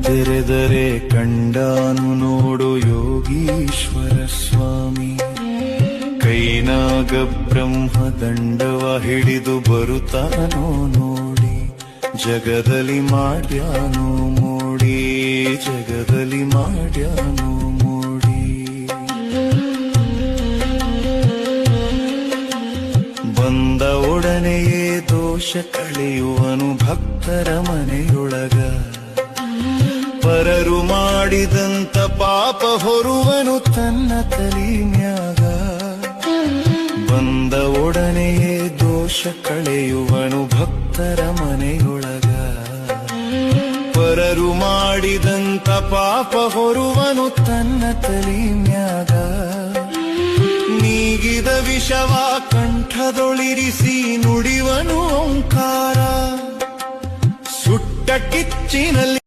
ತೆರೆದರೆ ಕಂಡಾನು ನೋಡು ಯೋಗೀಶ್ವರ ಸ್ವಾಮಿ. ಕೈನಾಗ ಬ್ರಹ್ಮದಂಡವ ಹಿಡಿದು ಬರುತ್ತಾನೋ ನೋಡಿ, ಜಗದಲ್ಲಿ ಮಾಡ್ಯಾನೋ ಮೋಡಿ, ಜಗದಲ್ಲಿ ಮಾಡ್ಯಾನೋ ಮೋಡಿ. ಬಂದ ಒಡನೆಯೇ ದೋಷ ಕಳೆಯುವನು ಭಕ್ತರ ಮನೆಯೊಳಗ, ಪರರು ಮಾಡಿದಂತ ಪಾಪ ಹೊರುವನು ತನ್ನ ತಲಿ ಮ್ಯಾಗ. ಬಂದ ಒಡನೆಯೇ ದೋಷ ಕಳೆಯುವನು ಭಕ್ತರ ಮನೆಯೊಳಗ, ಪರರು ಮಾಡಿದಂತ ಪಾಪ ಹೊರುವನು ತನ್ನ ತಲಿ ಮ್ಯಾಗ. ನೀಗಿದ ವಿಷವ ಕಂಠದೊಳಿರಿಸಿ ನುಡಿವನು ಓಂಕಾರ, ಸುಟ್ಟ ಕಿಚ್ಚಿನಲ್ಲಿ